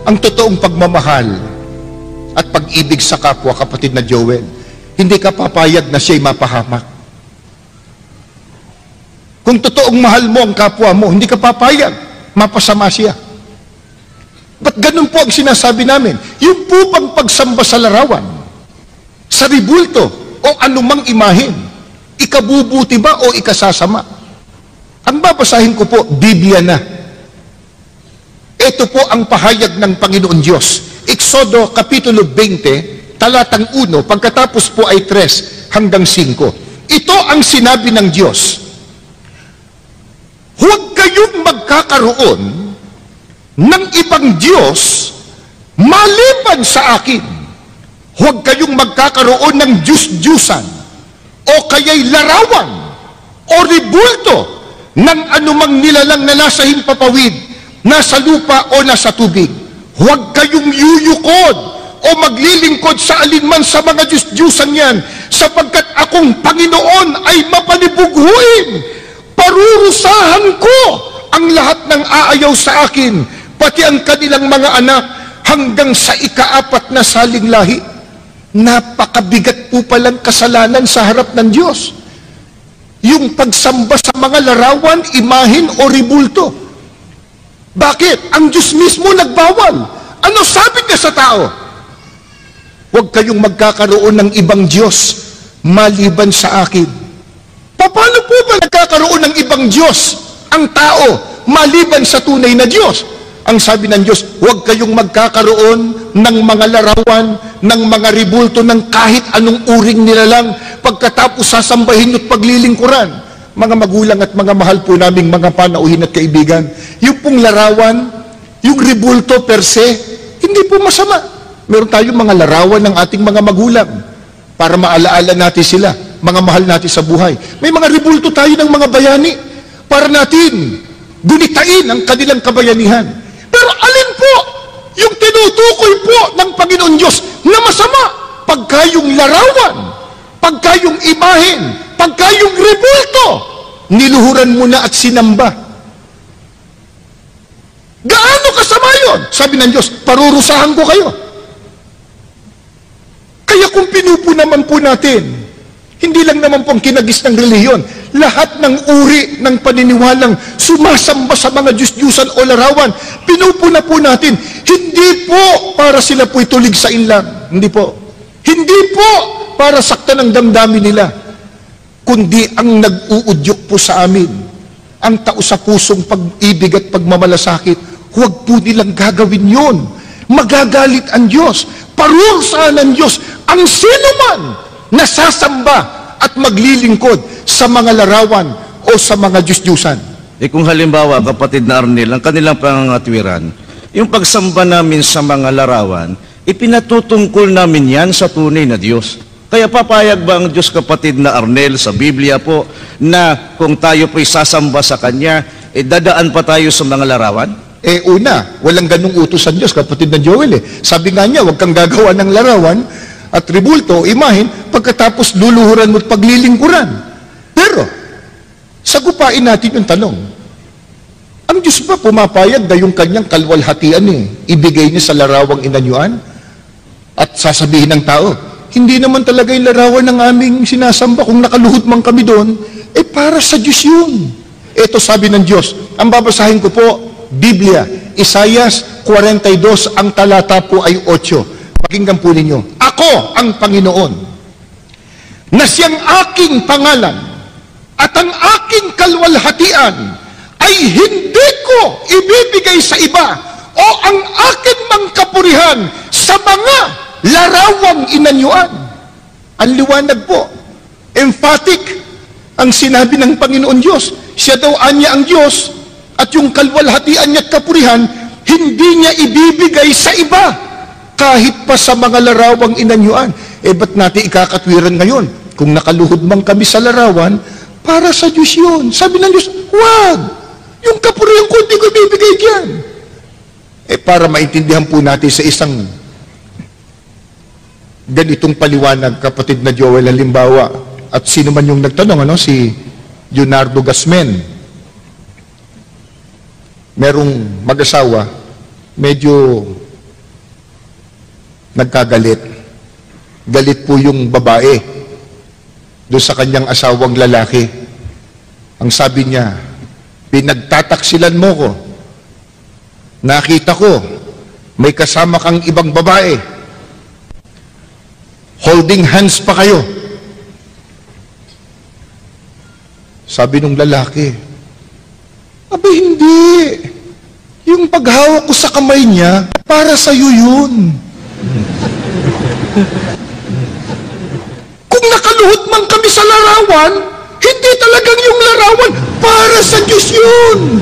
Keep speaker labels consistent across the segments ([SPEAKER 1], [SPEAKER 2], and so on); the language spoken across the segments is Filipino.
[SPEAKER 1] ang totoong pagmamahal at pag-ibig sa kapwa, kapatid na Joel, hindi ka papayag na siya'y mapahamak. Kung totoong mahal mo ang kapwa mo, hindi ka papayag, mapasama siya. Ba't ganun po ang sinasabi namin? Yung po bang pagsamba sa larawan, sa ribulto, o anumang imahen, ikabubuti ba o ikasasama? Ang babasahin ko po, Biblia na. Ito po ang pahayag ng Panginoon Diyos. Exodo Kapitulo 20, talatang 1, pagkatapos po ay 3 hanggang 5. Ito ang sinabi ng Diyos. Huwag kayong magkakaroon ng ibang Diyos maliban sa akin. Huwag kayong magkakaroon ng Diyos-Diyusan o kaya'y larawan o ribulto ng anumang nilalang na nasa himpapawid, nasa lupa o nasa tubig. Huwag kayong yuyukod o maglilingkod sa alinman sa mga Diyos-Diyusan yan, sapagkat akong Panginoon ay mapanibughuin. Parurusahan ko ang lahat ng aayaw sa akin, pati ang kanilang mga anak hanggang sa ika-4 na saling lahi. Napakabigat po palang kasalanan sa harap ng Diyos. Yung pagsamba sa mga larawan, imahin o ribulto. Bakit? Ang Diyos mismo nagbawal. Ano sabi niya sa tao? Huwag kayong magkakaroon ng ibang Diyos maliban sa akin. Paano po ba nagkakaroon ng ibang Diyos ang tao maliban sa tunay na Diyos? Ang sabi ng Diyos, huwag kayong magkakaroon ng mga larawan, ng mga ribulto, ng kahit anong uring nilalang, pagkatapos sasambahin at paglilingkuran. Mga magulang at mga mahal po naming mga panauhin at kaibigan, yung pong larawan, yung ribulto per se, hindi po masama. Meron tayong mga larawan ng ating mga magulang para maalaala natin sila, mga mahal natin sa buhay. May mga ribulto tayo ng mga bayani para natin gunitain ang kanilang kabayanihan. Pero alin po yung tinutukoy po ng Panginoon Diyos na masama? Pagka yung larawan, pagka yung imahen, pagka yung ribulto, niluhuran mo na at sinamba. Gaano kasama yun? Sabi ng Diyos, parurusahan ko kayo. Kaya kung pinupo naman po natin, hindi lang naman pong kinagis ng reliyon, lahat ng uri ng paniniwalang sumasamba sa mga Diyos-Diyusan o larawan, pinupuna po natin, hindi po para sila po'y tulig sa inlang. Hindi po. Hindi po para saktan ang damdamin nila, kundi ang nag-uudyok po sa amin, ang tao sa pusong pag-ibig at pagmamalasakit. Huwag po nilang gagawin yon. Magagalit ang Diyos. Parurusahan ng Diyos ang sinuman na sasamba at maglilingkod sa mga larawan o sa mga Diyos-Diyusan.
[SPEAKER 2] Kung halimbawa, kapatid na Arnel, ang kanilang pangangatwiran, yung pagsamba namin sa mga larawan, ipinatutungkol namin yan sa tunay na Diyos. Kaya papayag ba ang Diyos, kapatid na Arnel, sa Biblia po, na kung tayo po'y sasamba sa Kanya, dadaan pa tayo sa mga larawan?
[SPEAKER 1] Una, walang ganung utos ang Diyos, kapatid na Joel. Sabi nga niya, huwag kang gagawa ng larawan at ribulto, imahin, pagkatapos luluhuran mo at paglilingkuran. Pero, sagupain natin yung tanong. Ang Diyos ba pumapayag na yung kanyang kalwalhatian ibigay niya sa larawang inanyuan? At sasabihin ng tao, hindi naman talaga yung larawan ng aming sinasamba, kung nakaluhod man kami doon, para sa Diyos yun. Ito sabi ng Diyos, ang babasahin ko po, Biblia, Isaias 42, ang talata po ay 8. Pakinggan po ninyo. Ako ang Panginoon, na siyang aking pangalan at ang aking kalwalhatian ay hindi ko ibibigay sa iba o ang akin mang kapurihan sa mga larawang inanyuan. Ang liwanag po. Emphatic ang sinabi ng Panginoon Diyos. Siya daw anya ang Diyos at yung kalwalhatian niya at kapurihan, hindi niya ibibigay sa iba, kahit pa sa mga larawang inanyuan. Ba't natin ikakatwiran ngayon? Kung nakaluhod man kami sa larawan, para sa Diyos yun. Sabi ng Diyos, wag! Yung kapurihan ko, hindi ko ibibigay diyan. Para maintindihan po natin sa isang ganitong paliwanag, kapatid na Joel, halimbawa, at sino man yung nagtanong, si Leonardo Gasmen, merong mag-asawa, medyo nagkagalit. Galit po yung babae doon sa kanyang asawang lalaki. Ang sabi niya, pinagtataksilan mo ko. Nakita ko, may kasama kang ibang babae. Holding hands pa kayo. Sabi nung lalaki, abi hindi. Yung paghawak ko sa kamay niya, para sa'yo yun. Kung nakaluhod man kami sa larawan, hindi talagang yung larawan, para sa Diyos yun.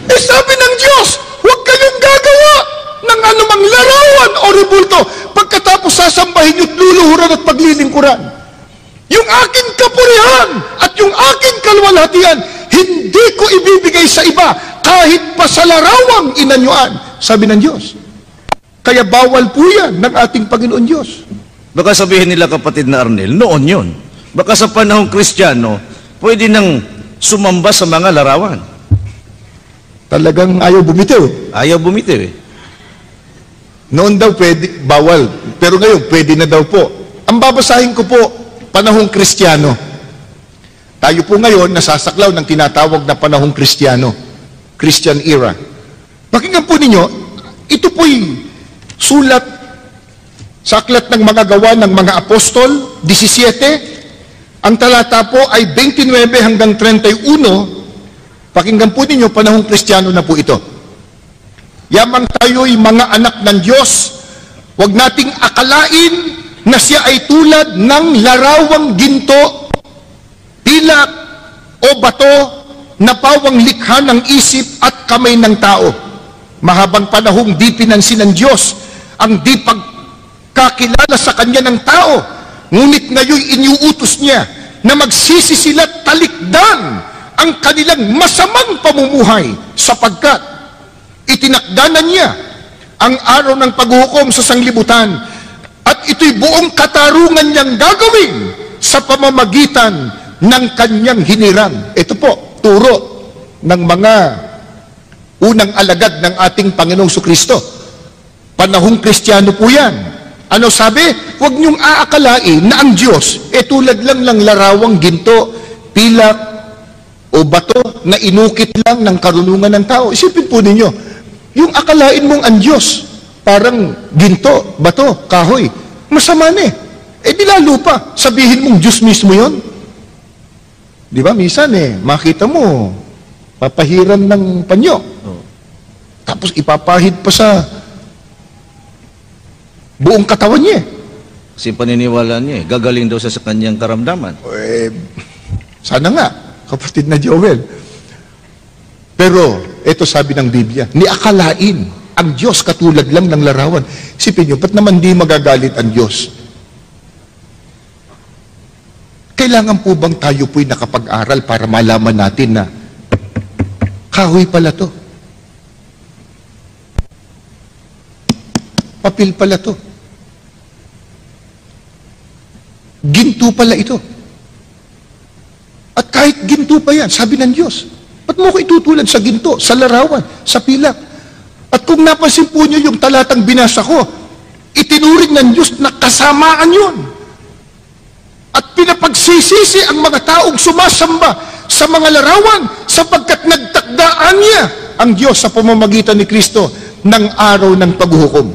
[SPEAKER 1] Eh sabi ng Diyos, huwag kayong gagawa ng anumang larawan o rebulto pagkatapos sasambahin nyo't luluhuran at paglilingkuran. Yung aking kapurihan at yung aking kalwalhatian, hindi ko ibibigay sa iba kahit pa sa larawang inanyuan, sabi ng Diyos. Kaya bawal po yan ng ating Panginoon Diyos.
[SPEAKER 2] Baka sabihin nila, kapatid na Arnel, noon yun. Baka sa panahong Kristiyano, pwede nang sumamba sa mga larawan.
[SPEAKER 1] Talagang ayaw bumitiw.
[SPEAKER 2] Ayaw bumitiw eh.
[SPEAKER 1] Noon daw pwede, bawal. Pero ngayon, pwede na daw po. Ang babasahin ko po, panahong Kristiyano. Tayo po ngayon nasasaklaw ng tinatawag na panahong Kristiyano. Christian era. Pakinggan po ninyo, ito po'y sulat sa aklat ng mga gawa ng mga apostol, 17. Ang talata po ay 29 hanggang 31. Pakinggan po ninyo, panahong Kristiyano na po ito. Yamang tayo'y mga anak ng Diyos, huwag nating akalain na siya ay tulad ng larawang ginto, pilak o bato na pawang likha ng isip at kamay ng tao. Mahabang panahong di pinansin ng Diyos ang di pagkakilala sa kanya ng tao, ngunit ngayon iniuutos niya na magsisisilat talikdan ang kanilang masamang pamumuhay sapagkat itinakdanan niya ang araw ng paghukom sa sanglibutan at ito'y buong katarungan niyang gagawin sa pamamagitan ng kanyang hinirang. Ito po, turo ng mga unang alagad ng ating Panginoong Kristo. Panahong Kristiyano po yan. Ano sabi? Huwag niyong aakalain na ang Diyos tulad lang ng larawang ginto, pilak o bato na inukit lang ng karunungan ng tao. Isipin po ninyo, yung akalain mong ang Diyos parang ginto, bato, kahoy, masama na eh. Di lalo pa, sabihin mong Diyos mismo yon. Di ba, minsan makita mo, papahiran ng panyo. Tapos ipapahid pa sa buong katawan niya.
[SPEAKER 2] Kasi paniniwala niya gagaling daw sa kanyang karamdaman.
[SPEAKER 1] Sana nga, kapatid na Joel. Pero, ito sabi ng Biblia, niakalain ang Diyos katulad lang ng larawan. Isipin niyo, ba't naman di magagalit ang Diyos? Kailangan po bang tayo po'y nakapag-aral para malaman natin na kahoy pala to? Papel pala to? Ginto pala ito? At kahit ginto pa yan, sabi ng Diyos, ba't mo ko itutulad sa ginto, sa larawan, sa pilak? At kung napansin po niyo yung talatang binasa ko, itinuring ng Diyos na kasamaan yun. At pinapagsisisi ang mga taong sumasamba sa mga larawan sapagkat nagtakdaan niya ang Diyos sa pamamagitan ni Kristo ng araw ng paghuhukom.